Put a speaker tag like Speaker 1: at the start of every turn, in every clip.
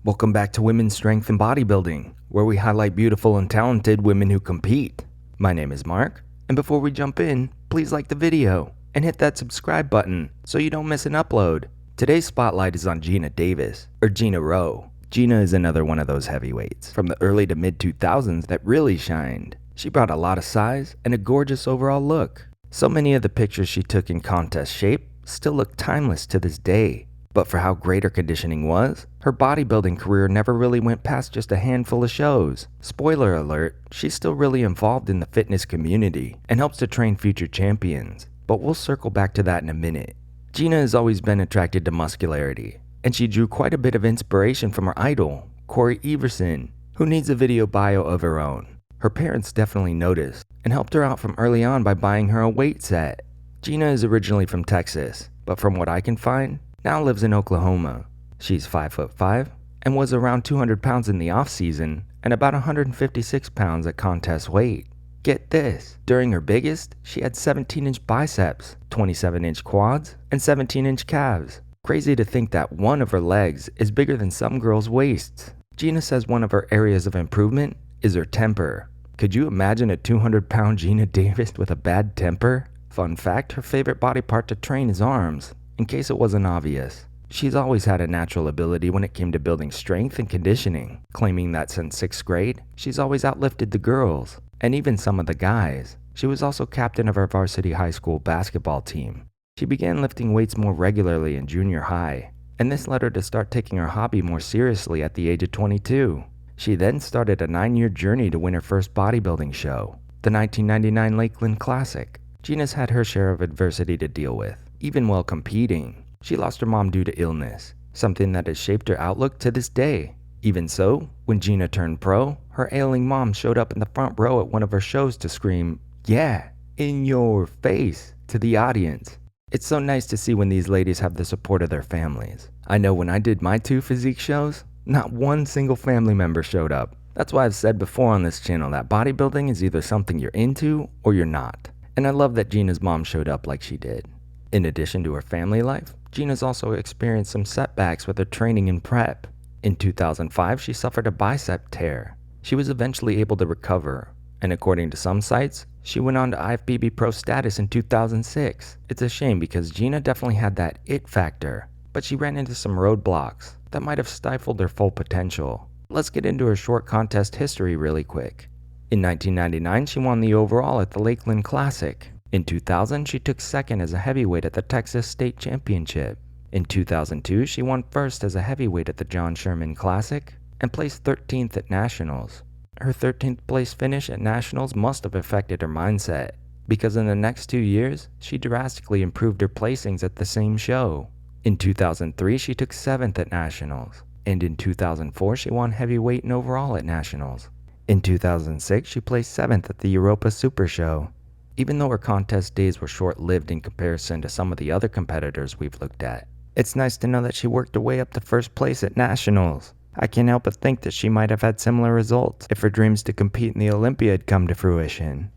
Speaker 1: Welcome back to Women's Strength and Bodybuilding, where we highlight beautiful and talented women who compete. My name is Mark, and before we jump in, please like the video and hit that subscribe button so you don't miss an upload. Today's spotlight is on Gina Davis, or Gina Rowe. Gina is another one of those heavyweights from the early to mid 2000s that really shined. She brought a lot of size and a gorgeous overall look. So many of the pictures she took in contest shape still look timeless to this day. But for how great her conditioning was, her bodybuilding career never really went past just a handful of shows. Spoiler alert, she's still really involved in the fitness community and helps to train future champions. But we'll circle back to that in a minute. Gina has always been attracted to muscularity, and she drew quite a bit of inspiration from her idol, Corey Everson, who needs a video bio of her own. Her parents definitely noticed and helped her out from early on by buying her a weight set. Gina is originally from Texas, but from what I can find, now lives in Oklahoma. She's 5'5" and was around 200 pounds in the off season and about 156 pounds at contest weight. Get this, during her biggest, she had 17-inch biceps, 27-inch quads, and 17-inch calves. Crazy to think that one of her legs is bigger than some girls' waists. Gina says one of her areas of improvement is her temper. Could you imagine a 200-pound Gina Davis with a bad temper? Fun fact, her favorite body part to train is arms. In case it wasn't obvious, she's always had a natural ability when it came to building strength and conditioning, claiming that since 6th grade, she's always outlifted the girls, and even some of the guys. She was also captain of our varsity high school basketball team. She began lifting weights more regularly in junior high, and this led her to start taking her hobby more seriously at the age of 22. She then started a 9-year journey to win her first bodybuilding show, the 1999 Lakeland Classic. Gina's had her share of adversity to deal with. Even while competing, she lost her mom due to illness, something that has shaped her outlook to this day. Even so, when Gina turned pro, her ailing mom showed up in the front row at one of her shows to scream, "Yeah, in your face," to the audience. It's so nice to see when these ladies have the support of their families. I know when I did my 2 physique shows, not one single family member showed up. That's why I've said before on this channel that bodybuilding is either something you're into or you're not. And I love that Gina's mom showed up like she did. In addition to her family life, Gina's also experienced some setbacks with her training and prep. In 2005, she suffered a bicep tear. She was eventually able to recover, and according to some sites, she went on to IFBB pro status in 2006. It's a shame because Gina definitely had that it factor, but she ran into some roadblocks that might have stifled her full potential. Let's get into her short contest history really quick. In 1999, she won the overall at the Lakeland Classic. In 2000, she took second as a heavyweight at the Texas State Championship. In 2002, she won first as a heavyweight at the John Sherman Classic and placed 13th at Nationals. Her 13th place finish at Nationals must have affected her mindset, because in the next 2 years, she drastically improved her placings at the same show. In 2003, she took 7th at Nationals, and in 2004, she won heavyweight and overall at Nationals. In 2006, she placed 7th at the Europa Super Show. Even though her contest days were short-lived in comparison to some of the other competitors we've looked at, it's nice to know that she worked her way up to first place at Nationals. I can't help but think that she might have had similar results if her dreams to compete in the Olympia had come to fruition.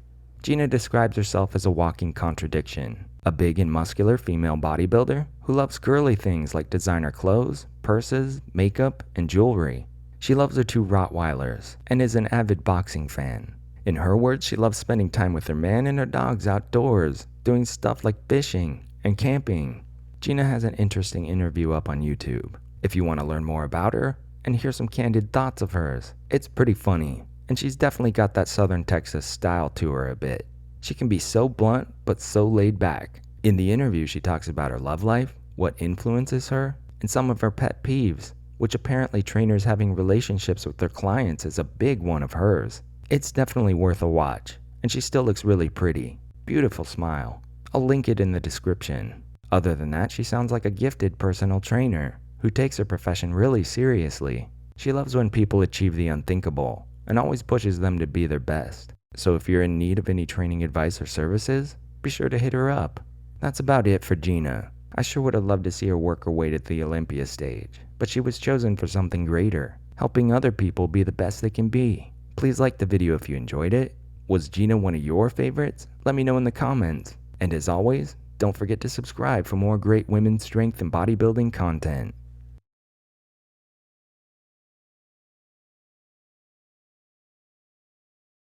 Speaker 1: Gina describes herself as a walking contradiction, a big and muscular female bodybuilder who loves girly things like designer clothes, purses, makeup, and jewelry. She loves her 2 Rottweilers and is an avid boxing fan. In her words, she loves spending time with her man and her dogs outdoors, doing stuff like fishing and camping. Gina has an interesting interview up on YouTube. If you want to learn more about her and hear some candid thoughts of hers, it's pretty funny, and she's definitely got that Southern Texas style to her a bit. She can be so blunt, but so laid back. In the interview, she talks about her love life, what influences her, and some of her pet peeves, which apparently trainers having relationships with their clients is a big one of hers. It's definitely worth a watch, and she still looks really pretty. Beautiful smile. I'll link it in the description. Other than that, she sounds like a gifted personal trainer who takes her profession really seriously. She loves when people achieve the unthinkable and always pushes them to be their best. So if you're in need of any training advice or services, be sure to hit her up. That's about it for Gina. I sure would have loved to see her work her way to the Olympia stage, but she was chosen for something greater, helping other people be the best they can be. Please like the video if you enjoyed it. Was Gina one of your favorites? Let me know in the comments. And as always, don't forget to subscribe for more great women's strength and bodybuilding content.